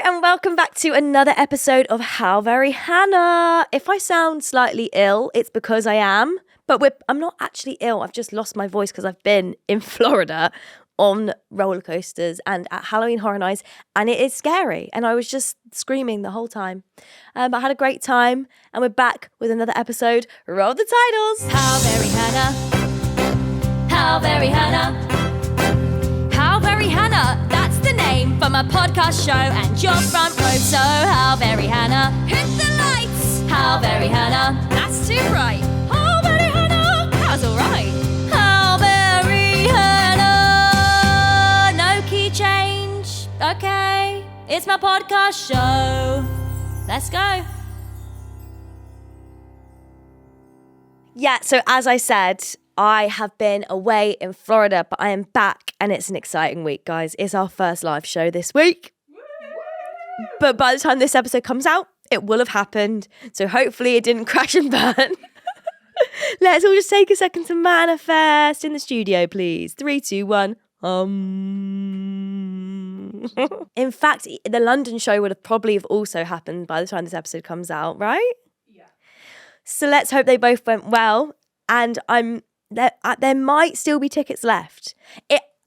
and welcome back to another episode of How Very Hannah. If I sound slightly ill, it's because I am, but I'm not actually ill. I've just lost my voice because I've been in Florida on roller coasters and at Halloween Horror Nights, and it is scary. And I was just screaming the whole time. But I had a great time, and we're back with another episode. Roll the titles. How Very Hannah. How Very Hannah. How Very Hannah. That's the name for my podcast show and your front row. So How Very Hannah. Hit the lights. How Very Hannah. That's too bright. How Very Hannah. That was all right. How Very Hannah. No key change. Okay. It's my podcast show. Let's go. Yeah, so as I said, I have been away in Florida, but I am back and it's an exciting week, guys. It's our first live show this week. But by the time this episode comes out, it will have happened. So hopefully it didn't crash and burn. Let's all just take a second to manifest in the studio, please. 3, 2, 1. In fact, the London show would have probably also happened by the time this episode comes out, right? Yeah. So let's hope they both went well. And there might still be tickets left.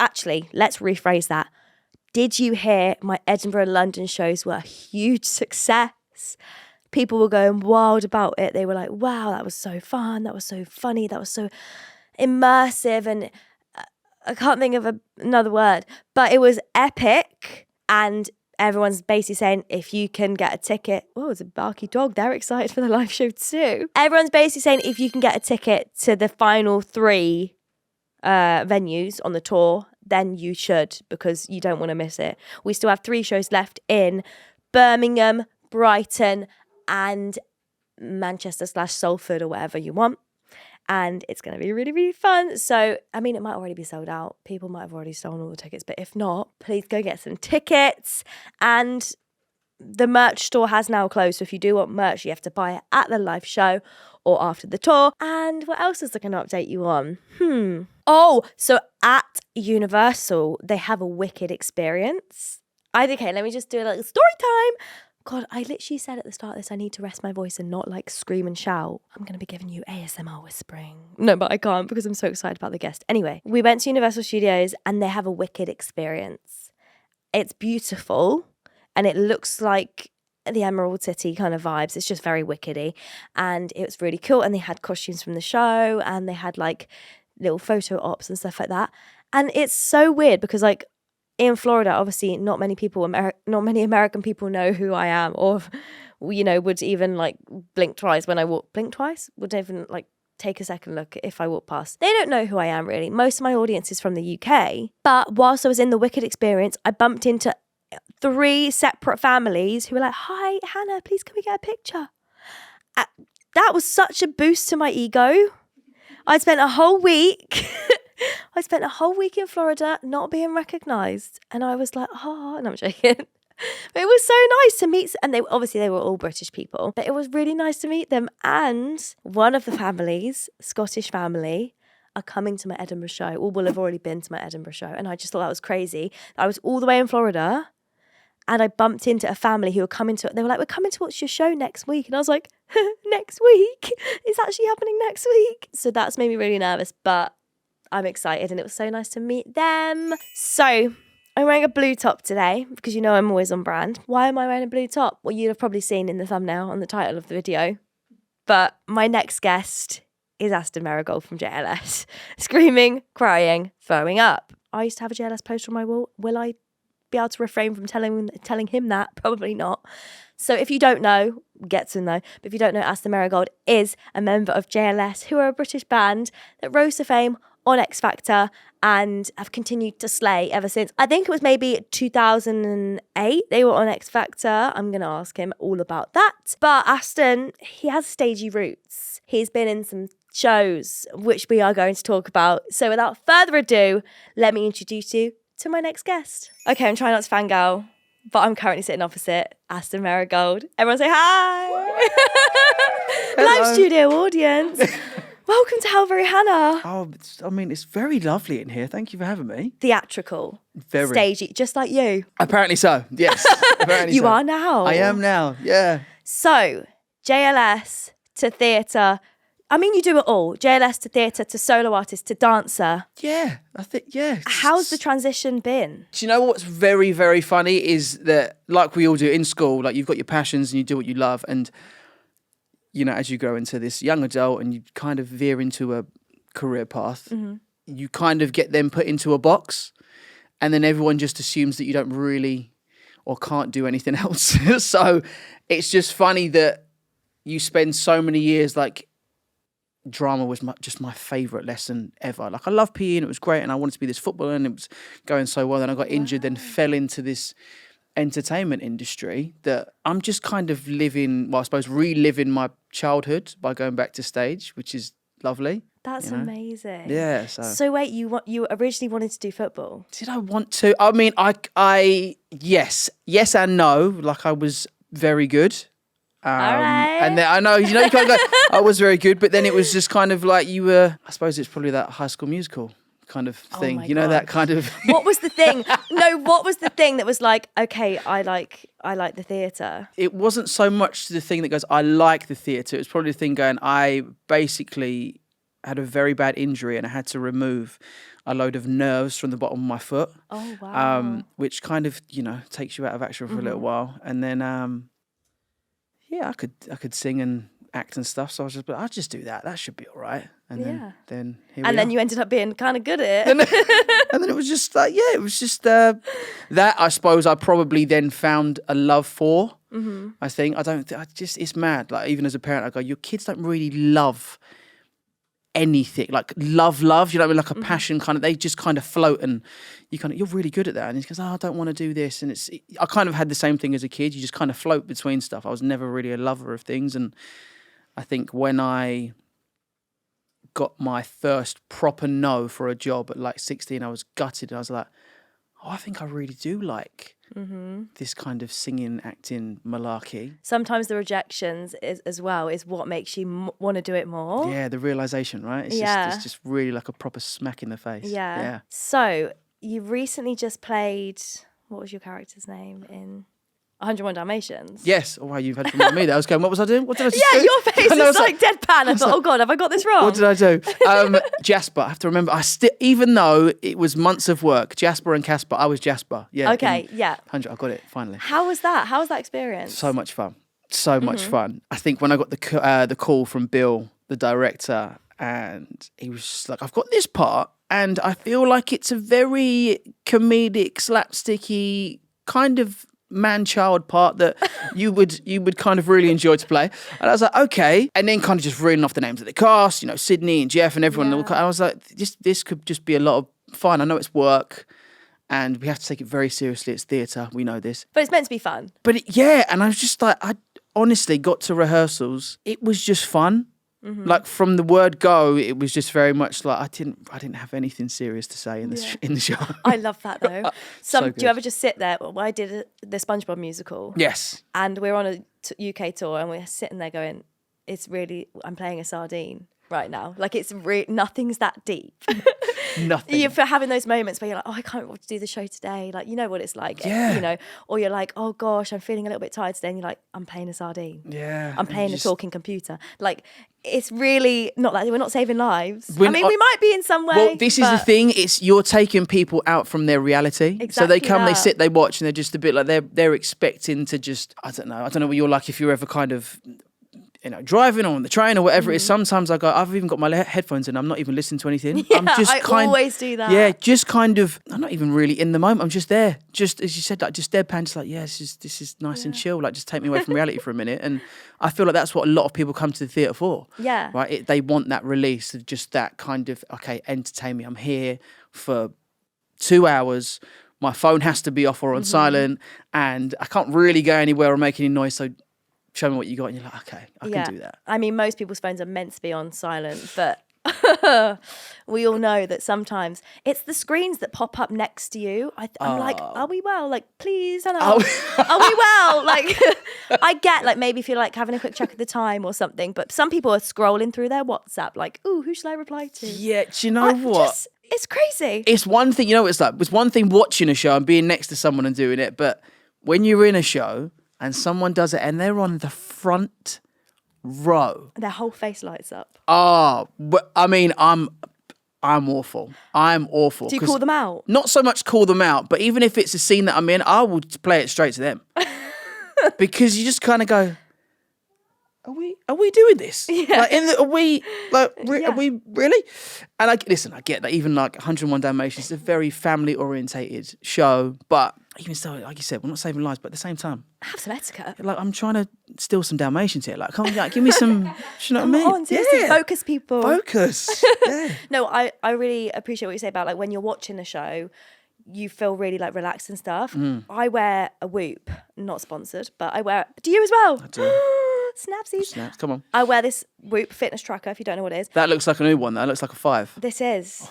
Let's rephrase that. Did you hear my Edinburgh and London shows were a huge success? People were going wild about it. They were like, wow, that was so fun. That was so funny. That was so immersive. And I can't think of another word, but it was epic. And everyone's basically saying, if you can get a ticket, it's a barky dog. They're excited for the live show too. Everyone's basically saying, if you can get a ticket to the final 3 venues on the tour, then you should, because you don't want to miss it. We still have 3 shows left in Birmingham, Brighton, and Manchester/Salford or whatever you want. And it's going to be really, really fun. So, I mean, it might already be sold out. People might have already stolen all the tickets. But if not, please go get some tickets. And the merch store has now closed. So if you do want merch, you have to buy it at the live show or after the tour. And what else is I going to update you on? So at Universal, they have a wicked experience. Okay, let me just do a little story time. God, I literally said at the start of this, I need to rest my voice and not like scream and shout. I'm going to be giving you ASMR whispering. No, but I can't because I'm so excited about the guest. Anyway, we went to Universal Studios and they have a wicked experience. It's beautiful and it looks like the Emerald City kind of vibes. It's just very wickedy and it was really cool. And they had costumes from the show and they had like little photo ops and stuff like that. And it's so weird because like, in Florida, obviously, not many American people know who I am, or would even like blink twice when I walk. Blink twice? Would even like take a second look if I walk past. They don't know who I am really. Most of my audience is from the UK. But whilst I was in the Wicked experience, I bumped into 3 separate families who were like, "Hi, Hannah, please can we get a picture?" That was such a boost to my ego. I'd spent a whole week. I spent a whole week in Florida not being recognised. And I was like, and I'm joking. But it was so nice to meet. And they were all British people. But it was really nice to meet them. And one of the families, Scottish family, are coming to my Edinburgh show. Or will have already been to my Edinburgh show. And I just thought that was crazy. I was all the way in Florida. And I bumped into a family who were coming to it. They were like, we're coming to watch your show next week. And I was like, next week? It's actually happening next week. So that's made me really nervous. But I'm excited and it was so nice to meet them. So I'm wearing a blue top today because I'm always on brand. Why am I wearing a blue top? Well, you'd have probably seen in the thumbnail on the title of the video. But my next guest is Aston Merrygold from JLS. Screaming, crying, throwing up. I used to have a JLS poster on my wall. Will I be able to refrain from telling him that? Probably not. So if you don't know, get to know. But if you don't know, Aston Merrygold is a member of JLS, who are a British band that rose to fame on X Factor and have continued to slay ever since. I think it was maybe 2008 they were on X Factor. I'm going to ask him all about that. But Aston, he has stagey roots. He's been in some shows, which we are going to talk about. So without further ado, let me introduce you to my next guest. Okay, I'm trying not to fangirl, but I'm currently sitting opposite Aston Merrygold. Everyone say hi! Live studio audience. Welcome to How Very Hannah. Oh, it's very lovely in here. Thank you for having me. Theatrical. Very. Stagey, just like you. Apparently so, yes. Apparently You so. are now. I am now, yeah. So, JLS to theatre. I mean, you do it all. JLS to theatre, to solo artist, to dancer. Yeah, I think, yeah. How's the transition been? Do you know what's very, very funny is that, like we all do in school, like you've got your passions and you do what you love, and you know, as you grow into this young adult and you kind of veer into a career path, you kind of get them put into a box, and then everyone just assumes that you don't really or can't do anything else. So it's just funny that you spend so many years, like, drama was just my favourite lesson ever. Like, I love PE and it was great and I wanted to be this footballer and it was going so well. Then I got injured, then fell into this entertainment industry that I'm just kind of reliving my childhood by going back to stage, which is lovely. That's amazing. Yeah. So wait, you originally wanted to do football? Did I want to? I mean, I yes and no. Like, I was very good. All right. And then I know, you kind of go, I was very good, but then it was just kind of like you were, I suppose it's probably that High School Musical kind of thing. my You know, that gosh. kind of. What was the thing? No, what was the thing that was like, okay, I like the theatre? It wasn't so much the thing that goes, I like the theatre. It was probably the thing going, I basically had a very bad injury and I had to remove a load of nerves from the bottom of my foot. Oh, wow. Which kind of, takes you out of action for a little while. And then, I could sing and act and stuff. So I'll just do that. That should be all right. And then here we are. you ended up being kind of good at it. And then it was just like, it was just that I suppose I probably then found a love for. I think, it's mad. Like, even as a parent, I go, your kids don't really love anything, like love, you know what I mean? Like a passion kind of, they just kind of float and you're really good at that. And he goes, I don't want to do this. And I kind of had the same thing as a kid. You just kind of float between stuff. I was never really a lover of things. And I think when I got my first proper no for a job at like 16, I was gutted. I was like, I think I really do like this kind of singing, acting malarkey. Sometimes the rejections is what makes you want to do it more. Yeah, the realisation, right? It's just really like a proper smack in the face. Yeah. So you recently just played, what was your character's name in 101 Dalmatians? Yes. Oh, wow, you've had to remind me that. I was going, what was I doing? What did I just do? Yeah, your face And I is was like deadpan. I thought, oh God, have I got this wrong? What did I do? Jasper. I have to remember. Even though it was months of work, Jasper and Casper, I was Jasper. Yeah. Okay, yeah. 100. I got it finally. How was that? How was that experience? So much fun. So much fun. I think when I got the call from Bill, the director, and he was just like, I've got this part, and I feel like it's a very comedic, slapsticky kind of man-child part that you would kind of really enjoy to play. And I was like, okay. And then kind of just reading off the names of the cast, Sydney and Jeff and everyone. Yeah. I was like, this could just be a lot of fun. I know it's work and we have to take it very seriously. It's theatre. We know this. But it's meant to be fun. But and I was just like, I honestly got to rehearsals. It was just fun. Like, from the word go, it was just very much like I didn't have anything serious to say in the show. I love that though. So Do good. you ever just sit there? Well, I did the SpongeBob musical. Yes. And we're on a UK tour and we're sitting there going, I'm playing a sardine right now. Like, nothing's that deep. Nothing. You're having those moments where you're like, oh, I can't wait to do the show today. Like, you know what it's like. Yeah. Or you're like, oh gosh, I'm feeling a little bit tired today. And you're like, I'm playing a sardine. Yeah. I'm playing a talking computer. Like, it's really not that we're not saving lives. We might be in some way. Well, this is the thing. It's you're taking people out from their reality. Exactly. So they come, they that. sit, they watch, and they're just a bit like they're expecting to just I don't know what you're like if you're ever kind of driving or on the train or whatever it is. Sometimes I've even got my headphones in. I'm not even listening to anything. Yeah, I'm just I always do that. Yeah, just kind of. I'm not even really in the moment. I'm just there. Just as you said, like just deadpan. Just like this is nice and chill. Like just take me away from reality for a minute. And I feel like that's what a lot of people come to the theatre for. Yeah. Right. They want that release of just that kind of entertain me. I'm here for 2 hours. My phone has to be off or on silent, and I can't really go anywhere or make any noise. So show me what you got, and you're like, okay, I can do that. I mean, most people's phones are meant to be on silent, but we all know that sometimes it's the screens that pop up next to you. I'm like, are we well? Like, please, Hannah, are we well? Like, I get like maybe if you're like having a quick check of the time or something, but some people are scrolling through their WhatsApp like, ooh, who should I reply to? Yeah, do you know what? It's crazy. It's one thing, you know what it's like? It's one thing watching a show and being next to someone and doing it, but when you're in a show and someone does it and they're on the front row. Their whole face lights up. Oh, I mean, I'm awful. I'm awful. Do you call them out? Not so much call them out, but even if it's a scene that I'm in, I will play it straight to them. Because you just kind of go, are we doing this? Yeah. Like, are we really? And I get that. Even like 101 Dalmatians is a very family orientated show, but even so, like you said, we're not saving lives, but at the same time, Have some etiquette. like I'm trying to steal some Dalmatians here. Like, come on, like, give me some. Do you know what I mean? Come on, seriously, focus, people. Focus. Yeah. No, I really appreciate what you say about like when you're watching a show, you feel really like relaxed and stuff. I wear a Whoop, not sponsored, but I wear. Do you as well? I do. Snapsies. Snaps. Come on. I wear this Whoop fitness tracker. If you don't know what it is, That looks like a new one. That looks like a 5. this is.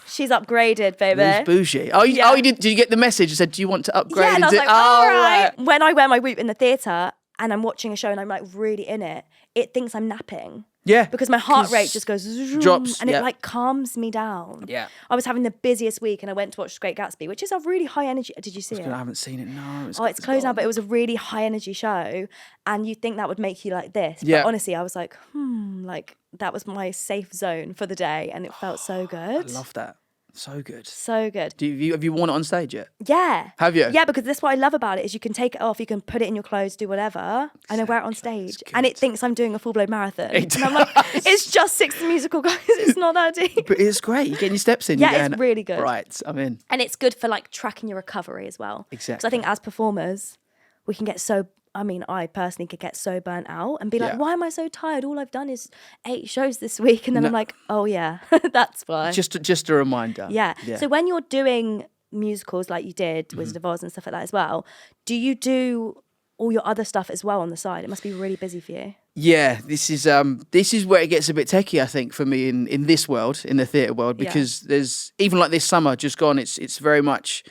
She's upgraded, baby. Who's bougie? Oh, Yeah. Did you get the message? It said, "Do you want to upgrade?" Yeah, and I was into-" like, all right. right. When I wear my Whoop in the theatre and I'm watching a show and I'm like really in it, it thinks I'm napping. Yeah. Because my heart rate just goes zoom, drops, and yeah. it like calms me down. Yeah. I was having the busiest week and I went to watch The Great Gatsby, which is a really high energy. Did you see it? I haven't seen it. No. It's closed now, but it was a really high energy show, and you'd think that would make you like this. Yeah. But honestly, I was like, like that was my safe zone for the day, and it felt so good. I love that. So good. So good. Have you worn it on stage yet? Yeah. Have you? Yeah, because that's what I love about it is you can take it off, you can put it in your clothes, do whatever, and I wear it on stage, and it thinks I'm doing a full-blown marathon. And I'm like, it's just 6 musical guys. It's not that deep. But it's great. You're getting your steps in. Yeah, you're it's going, really good. Right, I'm in. And it's good for like tracking your recovery as well. Exactly. Because I think as performers, we can get so. I mean, I personally could get so burnt out and be like, Yeah. why am I so tired? All I've done is 8 shows this week. And then I'm like, oh yeah, that's why. Just a reminder. Yeah. So when you're doing musicals like you did, Wizard of Oz and stuff like that as well, do you do all your other stuff as well on the side? It must be really busy for you. Yeah, this is where it gets a bit techie, I think, for me in this world, in the theatre world, because there's even like this summer just gone. It's very much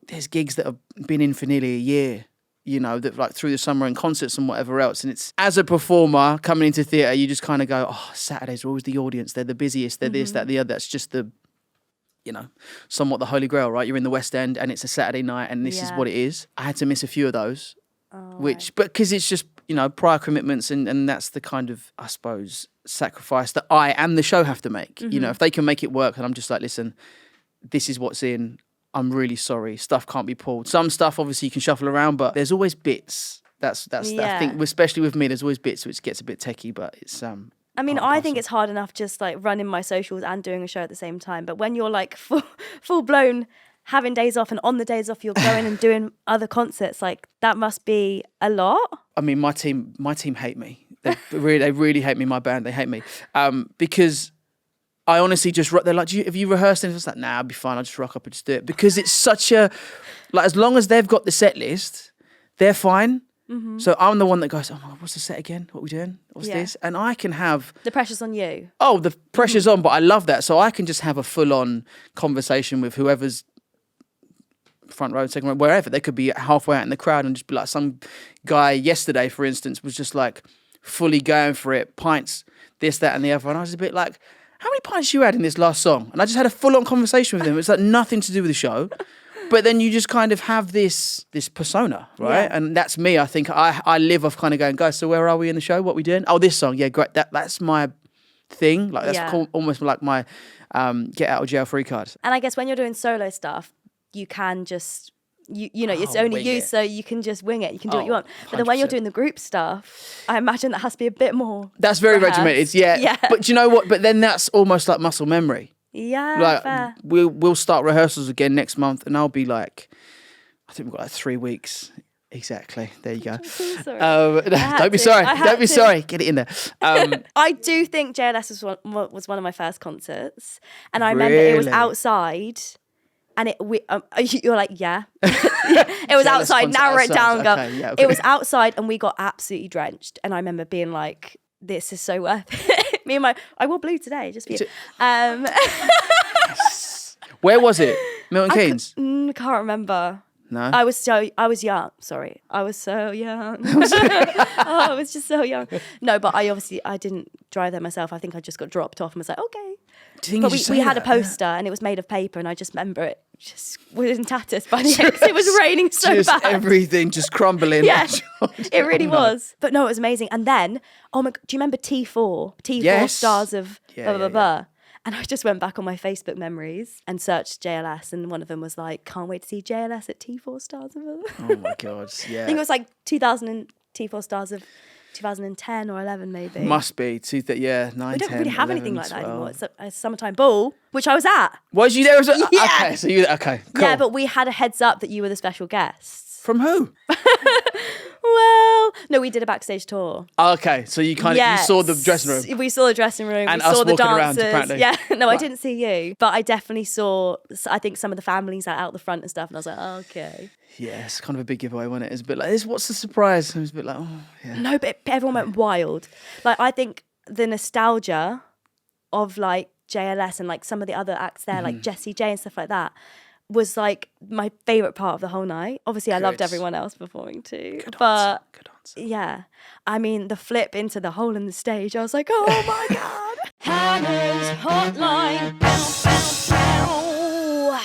there's gigs that have been in for nearly a year. You know, that like through the summer and concerts and whatever else. And it's as a performer coming into theatre, you just kind of go, oh, Saturdays are always the audience. They're the busiest. They're this, that, the other. That's just the, somewhat the holy grail, right? You're in the West End and it's a Saturday night and this is what it is. I had to miss a few of those, but because it's just, prior commitments and that's the kind of, I suppose, sacrifice that I and the show have to make. If they can make it work and I'm just like, listen, this is what's in. I'm really sorry. Stuff can't be pulled. Some stuff, obviously, you can shuffle around, but there's always bits. That's. I think, especially with me, there's always bits which gets a bit techie, but it's. I mean, I think it's hard enough just like running my socials and doing a show at the same time. But when you're like full blown having days off, and on the days off you're going and doing other concerts, like that must be a lot. I mean, my team hate me. They really hate me. My band, they hate me because. I honestly they're like, have you rehearsed? And it's like, nah, I'll be fine. I'll just rock up and just do it. Because it's such a, like, as long as they've got the set list, they're fine. Mm-hmm. So I'm the one that goes, oh my God, what's the set again? What are we doing? What's this? And I can have. The pressure's on you. Oh, the pressure's on, but I love that. So I can just have a full on conversation with whoever's front row, second row, wherever. They could be halfway out in the crowd and just be like, some guy yesterday, for instance, was just like fully going for it, pints, this, that, and the other. And I was a bit like, how many pints you had in this last song? And I just had a full-on conversation with him. It's like nothing to do with the show. But then you just kind of have this persona, right? Yeah. And that's me. I think I live off kind of going, guys, so where are we in the show? What are we doing? Oh, this song. Yeah, great. That's my thing. Like that's almost like my get out of jail free card. And I guess when you're doing solo stuff, you can just... it's only you, so you can just wing it. You can do what you want. But then when you're doing the group stuff, I imagine that has to be a bit more. That's very regimented, yeah. But do you know what? But then that's almost like muscle memory. Yeah, like fair. We'll start rehearsals again next month, and I'll be like, I think we've got like 3 weeks. Exactly. There you go. Sorry. Don't be sorry. Don't be sorry. Get it in there. I do think JLS was one of my first concerts, and I remember it was outside. And you're like, yeah. It was outside. Narrow it down. Go. Okay, yeah, okay. It was outside, and we got absolutely drenched. And I remember being like, "This is so worth it." I wore blue today, just for you. Where was it? Milton Keynes? I can't remember. No? I was young. Sorry. I was so young. I was just so young. No, but I didn't drive there myself. I think I just got dropped off and was like, okay. Do you think But you should we say had a that? poster and it was made of paper, and I just remember it just was in tatters by the end because it was raining so Just bad. everything just crumbling. Yeah, it really Oh, no. was. But no, it was amazing. And then, oh my God, do you remember T4? T4 Yes. stars of Yeah, blah, blah, yeah, blah. And I just went back on my Facebook memories and searched JLS, and one of them was like, can't wait to see JLS at T4 stars of blah, blah. Oh my God, yeah. I think it was like 2000 and T4 stars of 2010 or 11 maybe. Must be. 9, We 10, don't really have 11, anything like that 12. anymore. It's a summertime ball, which I was at. Was you there? Yeah. Okay, so you okay, cool. Yeah, but we had a heads up that you were the special guests. From who? Well, no, we did a backstage tour. Oh, okay, so you kind of you saw the dressing room. We saw the dressing room. And we us saw the walking around, dancers. apparently. Yeah, no, I Right. didn't see you, but I definitely saw. I think some of the families out the front and stuff, and I was like, oh, okay. Yeah, it's kind of a big giveaway, wasn't it? It's a bit like, what's the surprise? And it was a bit like, oh, yeah. No, but everyone went wild. Like, I think the nostalgia of like JLS and like some of the other acts there, like Jessie J and stuff like that, was like my favourite part of the whole night. Obviously, I loved Good. everyone else performing too. Good but answer. Good answer. yeah, I mean, the flip into the hole in the stage, I was like, oh my God. Hannah's Hotline. Bow, bow, bow.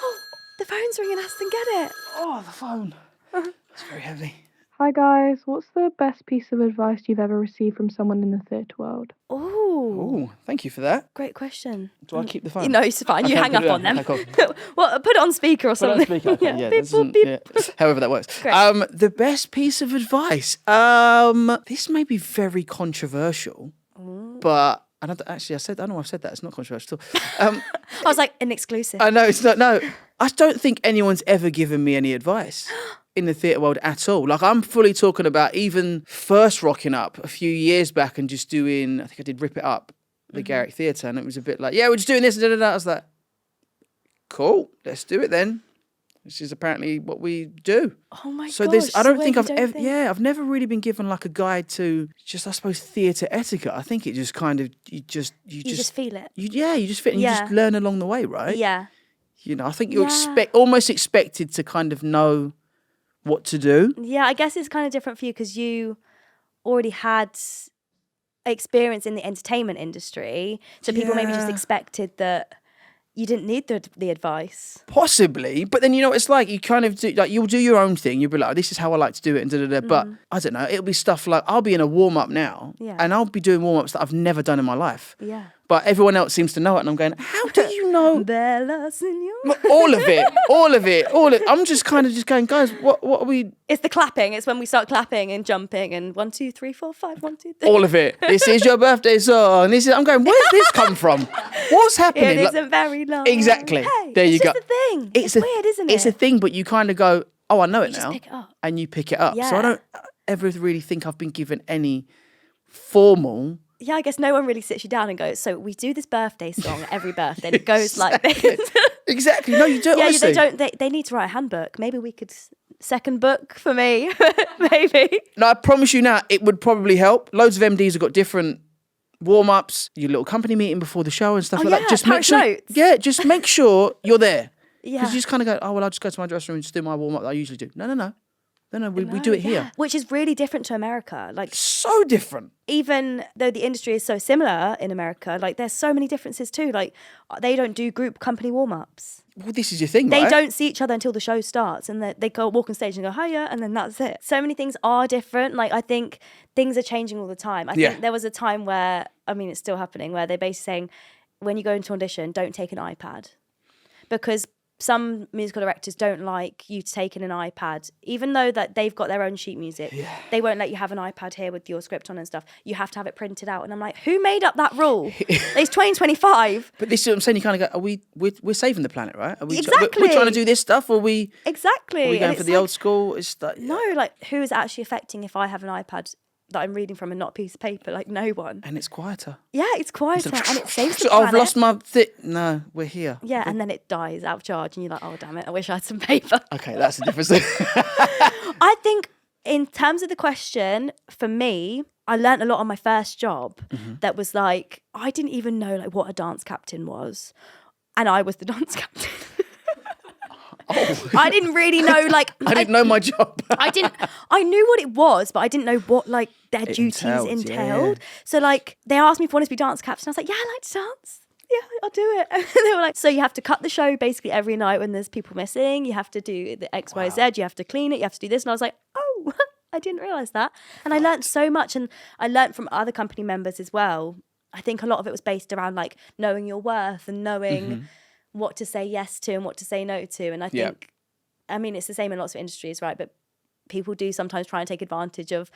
Oh, the phone's ringing, Aston, get it. Oh, the phone. It's very heavy. Hi guys, what's the best piece of advice you've ever received from someone in the theatre world? Oh, Oh, thank you for that. great question. Do I keep the phone? No, it's fine. You Okay, hang put up it on them. Okay, cool. Well, put it on speaker or Put it on something. speaker. Okay, yeah, beep, that doesn't- boop, beep. yeah. However that works. Great. The best piece of advice. This may be very controversial, but and I know I've said that. It's not controversial at all. I was like, an exclusive. I know it's not. No, I don't think anyone's ever given me any advice in the theatre world at all. Like, I'm fully talking about even first rocking up a few years back and just doing, I think I did Rip It Up, the Garrick Theatre, and it was a bit like, yeah, we're just doing this and da da da. I was like, cool, let's do it then. This is apparently what we do. Oh my So gosh. I don't think you I've don't ever, think- I've never really been given like a guide to just, I suppose, theatre etiquette. I think it just kind of, you just feel it. you just fit and you Yeah. just learn along the way, right? Yeah. You know, I think you're Yeah. almost expected to kind of know what to do. Yeah, I guess it's kind of different for you because you already had experience in the entertainment industry. So people maybe just Yeah. expected that you didn't need the advice. Possibly, but then you know what it's like. You kind of do, like, you'll do your own thing. You'll be like, this is how I like to do it, and da da da. But I don't know. It'll be stuff like, I'll be in a warm up now, Yeah. and I'll be doing warm ups that I've never done in my life. Yeah. But everyone else seems to know it, and I'm going, how do you know? Bella Signor. all of it. I'm just kind of just going, guys, what are we? It's the clapping. It's when we start clapping and jumping and 1, 2, 3, 4, 5, 1, 2, 3. All of it. This is your birthday song. I'm going, where's this come from? What's happening? It Like- isn't very long. Exactly. Hey, There you it's go. just a thing. It's weird, isn't it? It's a thing, but you kind of go, oh, I know it You now. just pick it up. And you pick it up. So I Yeah. don't ever really think I've been given any formal. Yeah, I guess no one really sits you down and goes, so we do this birthday song every birthday. And it goes like this. Exactly. No, you do. Yeah, honestly. they don't. They need to write a handbook. Maybe we could second book for me. Maybe. No, I promise you now, it would probably help. Loads of MDs have got different warm ups, your little company meeting before the show and stuff Oh, like yeah, that. Just make parish sure. notes. Yeah, just make sure you're there. Yeah. Because you just kind of go, oh, well, I'll just go to my dressing room and just do my warm up that I usually do. No. We do it Yeah. here. Which is really different to America. Like, So different. even though the industry is so similar in America, like there's so many differences too. Like, they don't do group company warm ups. Well, this is your thing, They right? don't see each other until the show starts, and they go walk on stage and go hiya, and then that's it. So many things are different. Like, I think things are changing all the time. I Yeah. think there was a time where, I mean, it's still happening, where they're basically saying, when you go into audition, don't take an iPad, because some musical directors don't like you taking an iPad, even though that they've got their own sheet music. Yeah. They won't let you have an iPad here with your script on and stuff. You have to have it printed out. And I'm like, who made up that rule? It's 2025. But this is what I'm saying. You kind of go, we're saving the planet, right? Are we Exactly. we're trying to do this stuff, or are we Exactly. going And for it's the like, old school? It's like, no, like, who is actually affecting if I have an iPad that I'm reading from and not a piece of paper? Like, no one. and it's quieter. Yeah, it's quieter and it saves the Oh, planet. I've lost my No, we're here. Yeah, and then it dies out of charge and you're like, oh, damn it, I wish I had some paper. Okay, that's the difference. I think in terms of the question, for me, I learnt a lot on my first job that was like, I didn't even know like what a dance captain was. And I was the dance captain. I didn't really know, like... I didn't know my job. I knew what it was, but I didn't know what, like, their duties entailed. Yeah. So, like, they asked me if I wanted to be dance captain. I was like, yeah, I like to dance. Yeah, I'll do it. And they were like, so you have to cut the show basically every night when there's people missing. You have to do the X, Y, Z. You have to clean it. You have to do this. And I was like, oh, I didn't realise that. And I learned so much. And I learned from other company members as well. I think a lot of it was based around like knowing your worth and knowing what to say yes to and what to say no to. And I think, I mean, it's the same in lots of industries, right? But people do sometimes try and take advantage of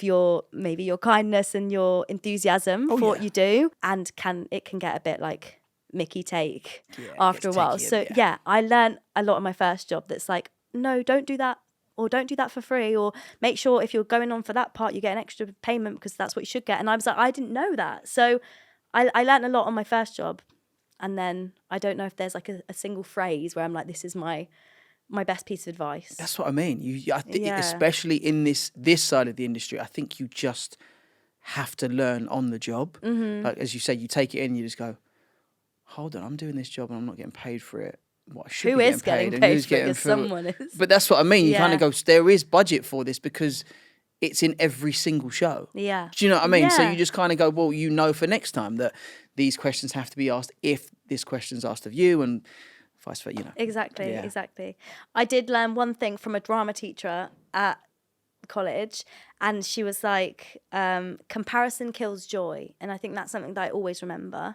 your maybe your kindness and your enthusiasm for what you do, and it can get a bit like Mickey take after a while. So I learned a lot in my first job that's like, no, don't do that, or don't do that for free, or make sure if you're going on for that part you get an extra payment because that's what you should get. And I was like, I didn't know that. So I learned a lot on my first job, and then I don't know if there's like a single phrase where I'm like, this is my best piece of advice. That's what I mean. I think especially in this side of the industry, I think you just have to learn on the job. Like as you say, you take it in, you just go, hold on, I'm doing this job and I'm not getting paid for it. What I should Who be is getting paid who's for it? getting Because someone is. But that's what I mean. You kind of go, there is budget for this because it's in every single show. Yeah. Do you know what I mean? So Yeah. you just kind of go, well, you know, for next time that these questions have to be asked if this question's asked of you, and vice versa, you know. Exactly. I did learn one thing from a drama teacher at college, and she was like, comparison kills joy. And I think that's something that I always remember.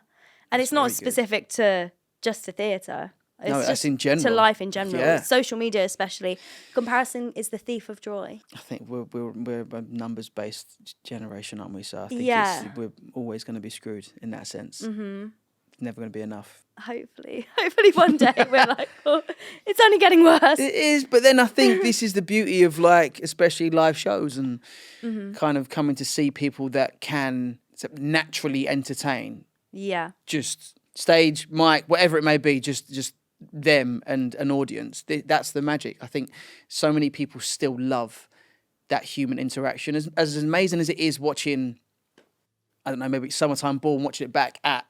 And it's not specific to just to theatre. It's No, just that's in general. to life in general. Yeah. Social media especially. Comparison is the thief of joy. I think we're a numbers based generation, aren't we? So I think we're always going to be screwed in that sense. It's never going to be enough. Hopefully one day we're like, oh, it's only getting worse. It is, but then I think this is the beauty of like, especially live shows and kind of coming to see people that can naturally entertain. Yeah. Just stage, mic, whatever it may be, just them and an audience. That's the magic. I think so many people still love that human interaction. As amazing as it is watching, I don't know, maybe Summertime Ball and watching it back at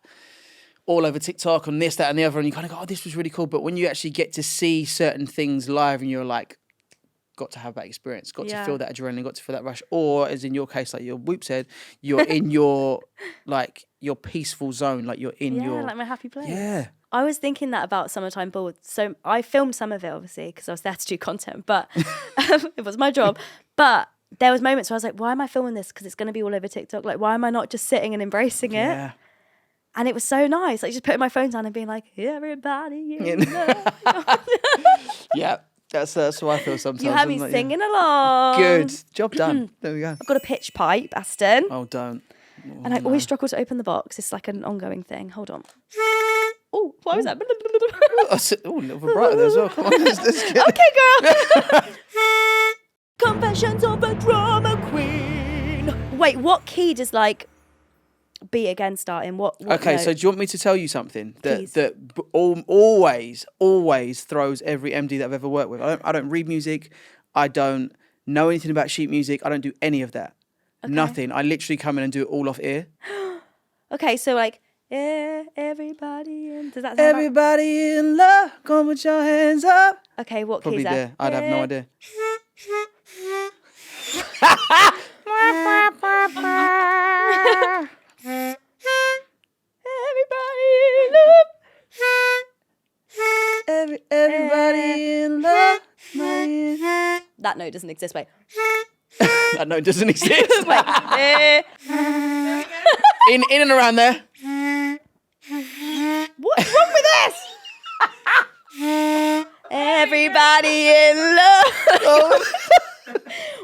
all over TikTok and this, that and the other, and you kind of go, oh, this was really cool. But when you actually get to see certain things live and you're like, got to have that experience, got to feel that adrenaline, got to feel that rush. Or as in your case, like your Whoop said, you're in your, like, your peaceful zone, like you're in your... like my happy place. Yeah. I was thinking that about Summertime Ball. So I filmed some of it, obviously, because I was there to do content, but it was my job. But there was moments where I was like, why am I filming this? Because it's going to be all over TikTok. Like, why am I not just sitting and embracing it? Yeah. And it was so nice. Like, just putting my phone down and being like, everybody in love. Yeah, that's how I feel sometimes. You had me like, singing along. Good. Job done. There we go. I've got a pitch pipe, Aston. Oh, don't. And I always struggle to open the box. It's like an ongoing thing. Hold on. Oh, what was that? Oh, a little vibrato there as well. Come on, let's get it. Okay, girl. Confessions of a Drama Queen. Wait, what key does like beat again start in? What Okay, note? so do you want me to tell you something Please. that always throws every MD that I've ever worked with? I don't read music. I don't know anything about sheet music. I don't do any of that. Okay. Nothing. I literally come in and do it all off ear. Okay, so like, everybody in... Does that sound Everybody in love, come put your hands up. Okay, what key Probably is that? there. I'd have no idea. Everybody in love. Everybody in love. That note doesn't exist. Wait. That note doesn't exist. Wait. in and around there. What's wrong with this? Everybody in love.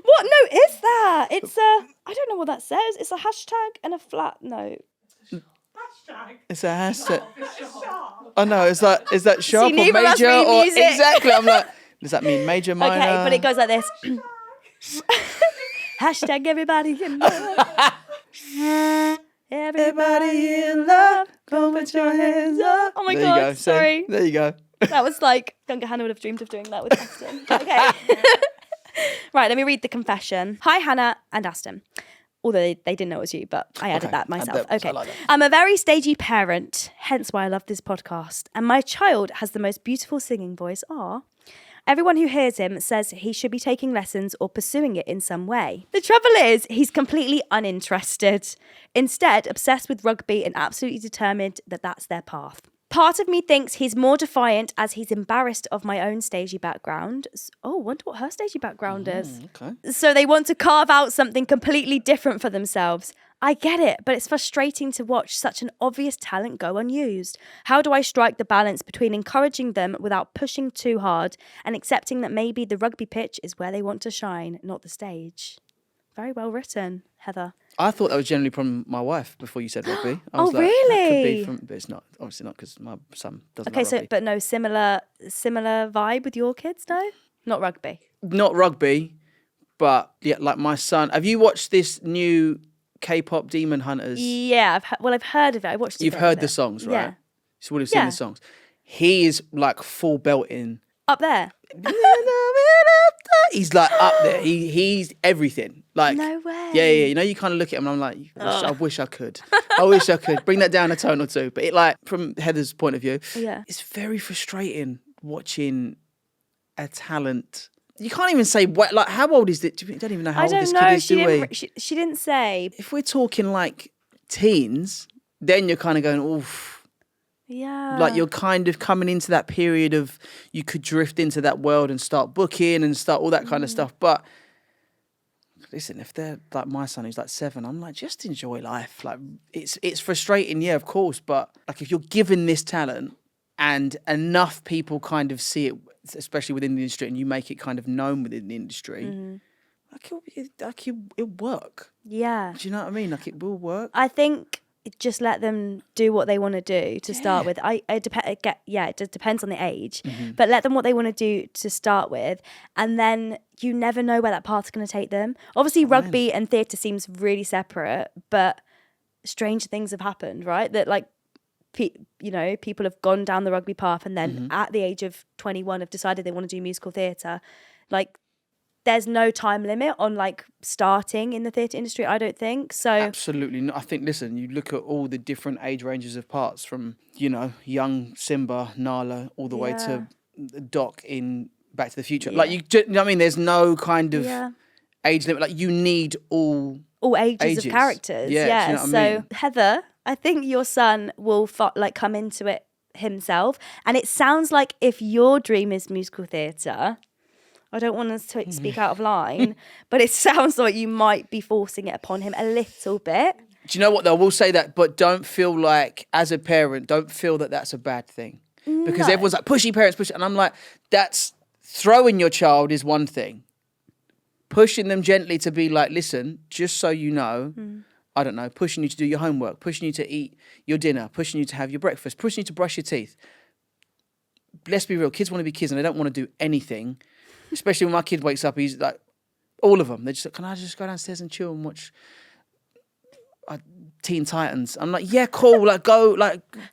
What note is that? It's I don't know what that says. It's a hashtag and a flat note. It's a hashtag. Oh no, is that sharp See, or neither of us major read or music. exactly? I'm like, does that mean major, minor? Okay, but it goes like this. Hashtag everybody in love. Everybody in love. Come put your hands up. Oh my There God, you go. sorry. There you go. That was like, younger Hannah would have dreamed of doing that with Aston. Okay. Right, let me read the confession. Hi, Hannah and Aston. Although they didn't know it was you, but I added Okay, that myself. add that. Okay. I like that. I'm a very stagey parent, hence why I love this podcast. And my child has the most beautiful singing voice. Everyone who hears him says he should be taking lessons or pursuing it in some way. The trouble is, he's completely uninterested. Instead, obsessed with rugby and absolutely determined that that's their path. Part of me thinks he's more defiant as he's embarrassed of my own stagey background. Oh, wonder what her stagey background is. Okay. So they want to carve out something completely different for themselves. I get it, but it's frustrating to watch such an obvious talent go unused. How do I strike the balance between encouraging them without pushing too hard and accepting that maybe the rugby pitch is where they want to shine, not the stage? Very well written, Heather. I thought that was generally from my wife before you said rugby. I Oh, was like, that could be really? from, but it's not. Obviously not, because my son doesn't Okay, like so rugby. but no similar vibe with your kids, no? Not rugby. Not rugby, but yeah, like my son. Have you watched this new K-pop Demon Hunters? Yeah, I've heard of it. I watched it. You've heard the songs, right? Yeah. So would have seen Yeah. the songs. He is like full belting. Up there. He's like up there. He's everything. Like No way. Yeah. You know, you kind of look at him and I'm like, I wish I could. I wish I could bring that down a tone or two. But it, like, from Heather's point of view, Yeah. it's very frustrating watching a talent. You can't even say what. Like, how old is it? You don't even know how I old don't this know. kid is, She do we? didn't. She didn't say. If we're talking like teens, then you're kind of going, oof. Yeah. Like, you're kind of coming into that period of you could drift into that world and start booking and start all that kind of stuff. But listen, if they're like my son who's like 7, I'm like, just enjoy life. Like, it's frustrating, yeah, of course. But like, if you're given this talent and enough people kind of see it, especially within the industry, and you make it kind of known within the industry, it'll work. Yeah. Do you know what I mean? Like, it will work. I think just let them do what they want to do to start with. It just depends on the age, but let them what they want to do to start with, and then you never know where that path's going to take them. Obviously, rugby and theatre seems really separate, but strange things have happened, right? That like, people have gone down the rugby path and then at the age of 21 have decided they want to do musical theatre. Like, there's no time limit on like starting in the theatre industry, I don't think. So Absolutely not. I think, listen, you look at all the different age ranges of parts from, young Simba, Nala, all the way to Doc in Back to the Future. Yeah. Like, you know what I mean? There's no kind of yeah. age limit. Like, you need all ages of characters. Yeah, Yeah. do you know what So I mean? Heather, I think your son will come into it himself. And it sounds like if your dream is musical theatre, I don't want us to speak out of line, but it sounds like you might be forcing it upon him a little bit. Do you know what, though? We'll say that, but don't feel like, as a parent, don't feel that that's a bad thing. Because everyone's like, pushy parents, push. And I'm like, that's throwing your child is one thing. Pushing them gently to be like, listen, just so you know, I don't know, pushing you to do your homework, pushing you to eat your dinner, pushing you to have your breakfast, pushing you to brush your teeth. Let's be real, kids want to be kids and they don't want to do anything. Especially when my kid wakes up, he's like, all of them, they're just like, can I just go downstairs and chill and watch Teen Titans? I'm like, yeah, cool, go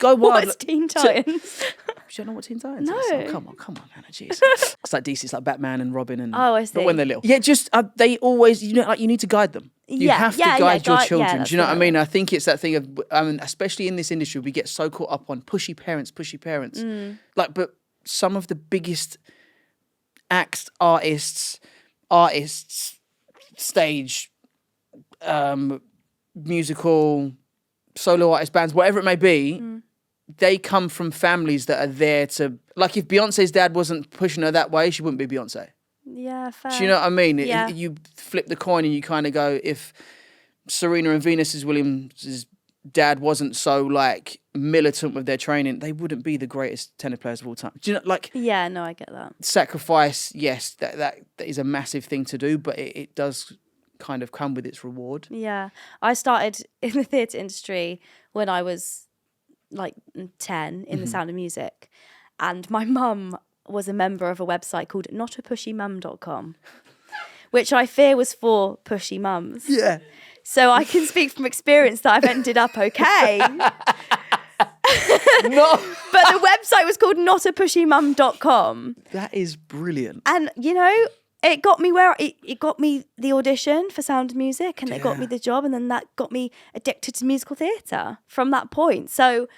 wild. What's Teen Titans? Do you know what Teen Titans No. is? Oh, come on, Hannah, jeez. It's like DC, it's like Batman and Robin and... Oh, I see. But when they're little. Yeah, just, they always, you need to guide them. You have to guide your children. that's Do you know what I fair. mean? I think it's that thing of, especially in this industry, we get so caught up on pushy parents. Like, but some of the biggest acts, artists, stage, musical, solo artist bands, whatever it may be, they come from families that are there to... Like, if Beyonce's dad wasn't pushing her that way, she wouldn't be Beyonce. Yeah, fair. Do you know what I mean? Yeah. You flip the coin and you kind of go, if Serena and Venus Williams' dad wasn't so, like, militant with their training, they wouldn't be the greatest tennis players of all time. Do you know, like... Yeah, no, I get that. Sacrifice, yes, that is a massive thing to do, but it does kind of come with its reward. Yeah. I started in the theatre industry when I was like 10 in The Sound of Music. And my mum was a member of a website called notapushy.mum.com, which I fear was for pushy mums. Yeah. So I can speak from experience that I've ended up okay. No. But the website was called notapushy.mum.com. That is brilliant. And, it got me it got me the audition for Sound of Music, and it got me the job, and then that got me addicted to musical theatre from that point. So,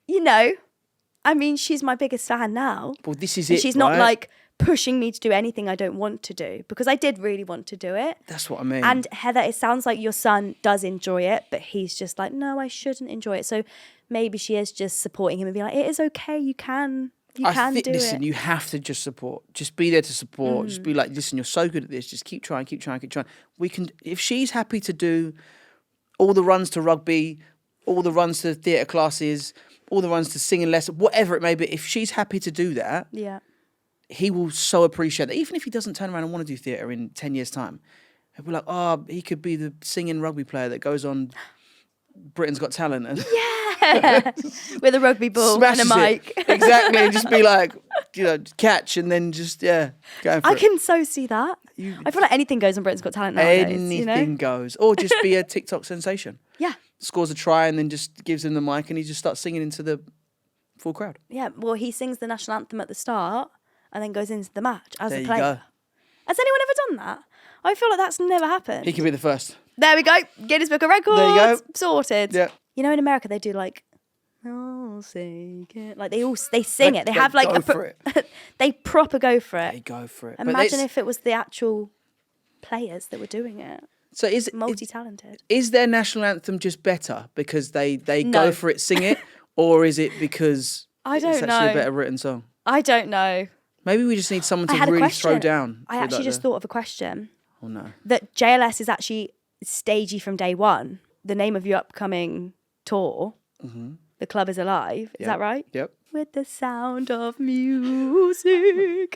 I mean, she's my biggest fan now. Well, this is And it, she's not right? like pushing me to do anything I don't want to do, because I did really want to do it. That's what I mean. And Heather, it sounds like your son does enjoy it, but he's just like, no, I shouldn't enjoy it. So maybe she is just supporting him and being like, it is okay, you can do listen, it. you have to just support. Just be there to support. Just be like, listen, you're so good at this. Just keep trying. We can, if she's happy to do all the runs to rugby, all the runs to theatre classes, all the runs to singing lessons, whatever it may be, if she's happy to do that, Yeah. he will so appreciate that. Even if he doesn't turn around and want to do theatre in 10 years' time, he'll be like, oh, he could be the singing rugby player that goes on Britain's Got Talent and With a rugby ball and a mic. Exactly. And just be like, catch and then just, go for it. I can so see that. I feel like anything goes on Britain's Got Talent nowadays. Anything goes. Or just be a TikTok sensation. Yeah. Scores a try and then just gives him the mic and he just starts singing into the full crowd. Yeah. Well, he sings the national anthem at the start and then goes into the match as There a you player. go. Has anyone ever done that? I feel like that's never happened. He could be the first. There we go. Guinness Book of Records. There you go. Sorted. Yeah. You know, in America, they do like, oh, sing it. Like they sing it. They have like go for it. They proper go for it. They go for it. Imagine if it was the actual players that were doing it. So is Multi-talented. Is their national anthem just better because they No. go for it, sing it, or is it because I don't it's actually know. a better written song? I don't know. Maybe we just need someone I to had a really question. throw down. I actually just thought of a question. Oh no. That JLS is actually stagey from day one. The name of your upcoming tour, The Club is Alive. Is that right? Yep. With the sound of music.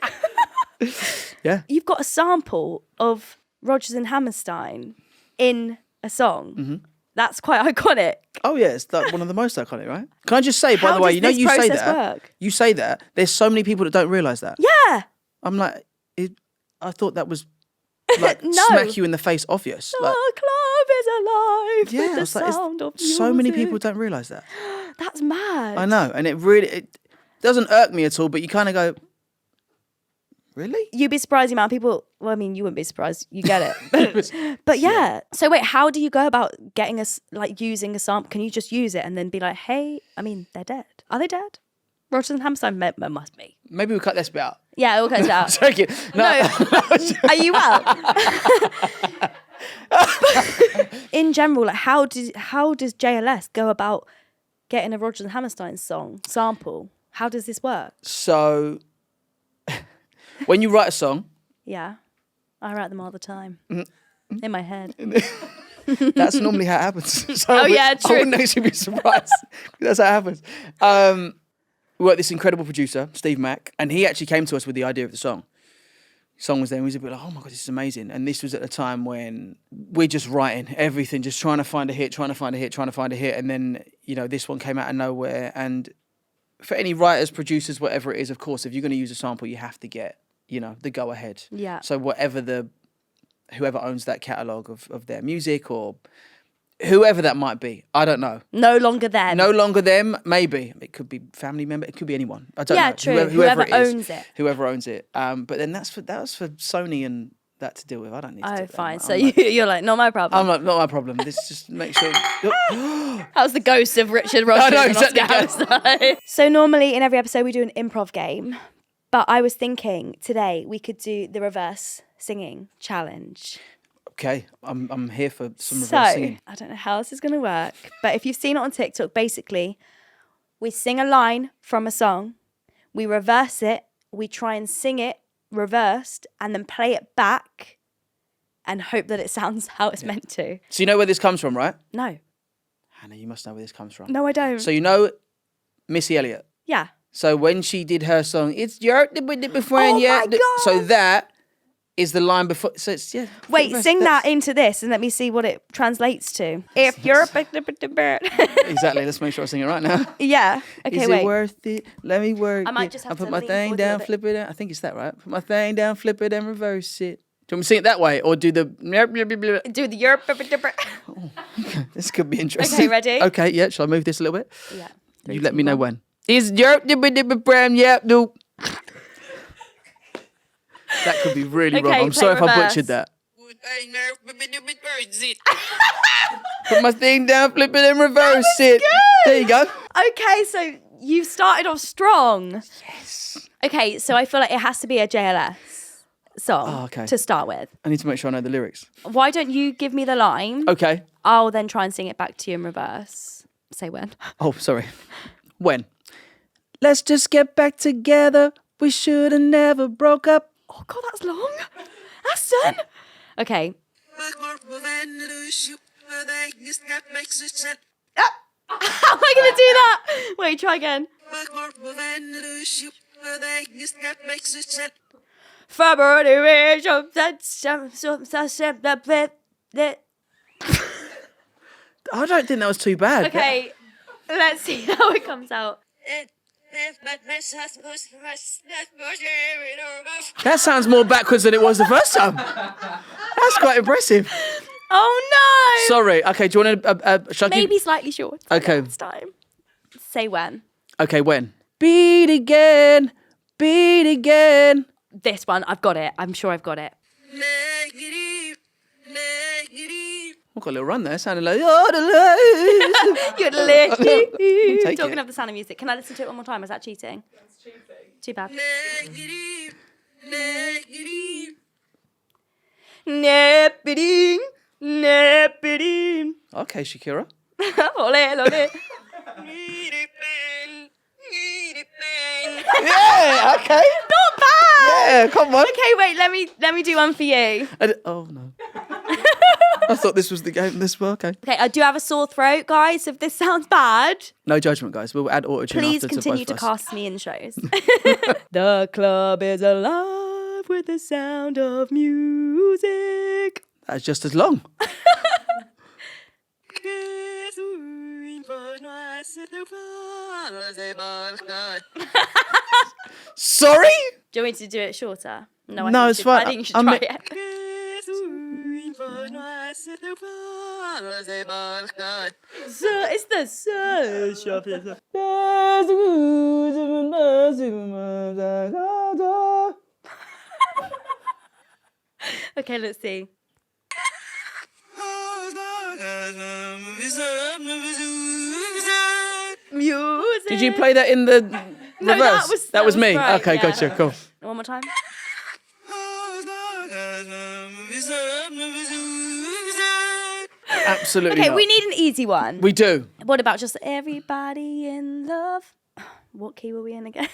Yeah. You've got a sample of Rodgers and Hammerstein in a song. That's quite iconic. Oh yeah, it's like one of the most iconic, right? Can I just say, by How the way, does you know, this you say process that. work? You say that. There's so many people that don't realise that. Yeah. I'm like, I thought that was like No. smack you in the face obvious. Like, The club is alive yeah, with it's the like, sound of music. so many people don't realise that. That's mad. I know, and it doesn't irk me at all. But you kind of go, really? You'd be surprised the amount of people. Well, I mean, you wouldn't be surprised. You get it. But yeah. So wait, how do you go about getting us like using a sample? Can you just use it and then be like, hey, I mean, they're dead. Are they dead? Rodgers and Hammerstein must be. Maybe we'll cut this bit out. Yeah, it all comes out. Joking. No. Are you well? In general, like how does JLS go about getting a Rodgers and Hammerstein song sample? How does this work? So, when you write a song, Yeah, I write them all the time in my head. that's normally how it happens. So Oh, yeah, I true. wouldn't actually be surprised. That's how it happens. We got this incredible producer, Steve Mack, and he actually came to us with the idea of the song. Song was there, and we was a bit like, oh my God, this is amazing. And this was at a time when we're just writing everything, just trying to find a hit. And then, this one came out of nowhere. And for any writers, producers, whatever it is, of course, if you're going to use a sample, you have to get, the go ahead. Yeah. So whoever owns that catalogue of their music or whoever that might be, I don't know. No longer them. No longer them, maybe. It could be family member, it could be anyone. I don't know. Yeah, true. Whoever it is, owns it. Whoever owns it. But then that was for Sony and that to deal with. I don't need to deal Oh, with that. fine. I'm So like, you're like, not my problem. I'm like, not my problem. This just make sure. That was the ghost of Richard Rodgers. know, and exactly. Oscar Hammerstein. So normally in every episode we do an improv game, but I was thinking today we could do the reverse singing challenge. Okay, I'm here for some So reverse singing. I don't know how this is going to work, but if you've seen it on TikTok, basically we sing a line from a song, we reverse it, we try and sing it reversed, and then play it back and hope that it sounds how it's meant to. So you know where this comes from, right? No, Hannah, you must know where this comes from. no, I don't. So you know Missy Elliott. Yeah. So when she did her song, it's your friend, Oh yeah. my God. So that is the line before. So it's Wait, reverse, sing that's- that into this and let me see what it translates to. If you're Exactly. Let's make sure I sing it right now. Yeah. Okay, Is wait. it worth it? Let me work I might it. just have I put to my lean thing forward a down, little flip it down. I think it's that, right? Put my thing down, flip it, and reverse it. Do you want me to sing it that way or do the? Do the your. This could be interesting. Okay, ready? Okay, yeah. Shall I move this a little bit? Yeah. You let me know when. Is your brand? Yeah, no. That could be really Okay, wrong. I'm play sorry if I reverse. butchered that. Put my thing down, flip it, and reverse it. There you go. Okay, so You started off strong. Yes. Okay, so I feel like it has to be a JLS song to start with. I need to make sure I know the lyrics. Why don't you give me the line? Okay. I'll then try and sing it back to you in reverse. Say when. Oh, sorry. When? Let's just get back together. We should have never broke up. Oh, God, that's long. Aston. Okay. How am I going to do that? Wait, try again. I don't think that was too bad. Okay, let's see how it comes out. That sounds more backwards than it was the first time. That's quite impressive. Oh, no. Sorry. Okay, do you want to... Maybe slightly short. Okay. Next time. Say when. Okay, when? Beat again. Beat again. This one, I've got it. I'm sure I've got it. I've got a little run there. Sounded like... You're listening. Take Talking it. of the Sound of Music. Can I listen to it one more time? Is that cheating? That's cheating. Too bad. Neppity, neppity. Okay, Shakira. Ole, ole. Yeah, okay. Not bad. Yeah, come on. Okay, wait. Let me do one for you. Oh, no. I thought this was the game. This well, okay. Okay, I do have a sore throat, guys. If this sounds bad, No judgment, guys. We'll add auto-tune please after continue to to both of us. cast me in shows. The club is alive with the sound of music. That's just as long. Sorry? Do you want me to do it shorter? No, No, it's fine. I think you should I'm- try it. So it's the search of the... Okay, let's see. Music. Did you play that in the No, reverse? that was me. right, Okay, yeah. gotcha. Cool. One more time. Absolutely. Okay, not. we need an easy one. We do. What about just everybody in love? What key were we in again?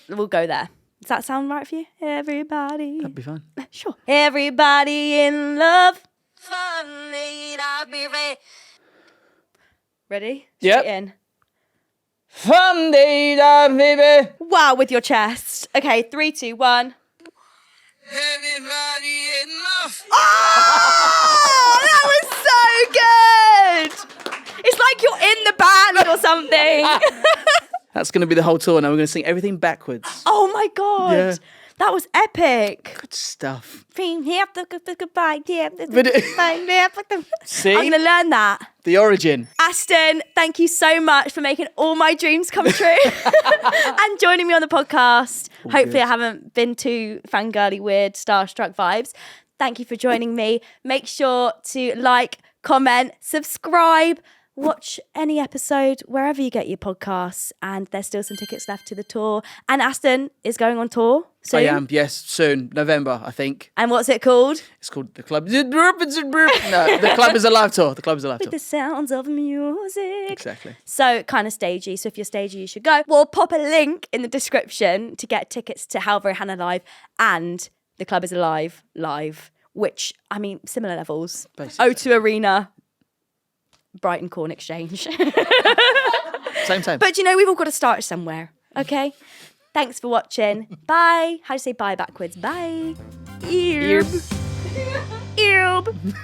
We'll go there. Does that sound right for you? Everybody. That'd be fine. Sure. Everybody in love. Ready? Yep. Straight in. Fun day, baby. Wow, with your chest. Okay, 3, 2, 1. Everybody in love. Oh, that was so good. It's like you're in the band or something. That's going to be the whole tour now. We're going to sing everything backwards. Oh my God. Yeah. That was epic. Good stuff. See? See? I'm going to learn that. The origin. Aston, thank you so much for making all my dreams come true and joining me on the podcast. Hopefully good. I haven't been too fangirly, weird, starstruck vibes. Thank you for joining me. Make sure to like, comment, subscribe, watch any episode wherever you get your podcasts. And there's still some tickets left to the tour. And Aston is going on tour soon. I am, yes, soon. November, I think. And what's it called? It's called The Club. No, The Club is a live tour. The Club is a live With tour. the sounds of music. Exactly. So kind of stagey. So if you're stagey, you should go. We'll pop a link in the description to get tickets to How Very Hannah Live and The Club is Alive live, which, I mean, similar levels. Basically. O2 Arena, Brighton Corn Exchange. Same time. But you know, we've all got to start somewhere, okay? Thanks for watching. Bye. How do you say bye backwards? Bye. Earb. Earb.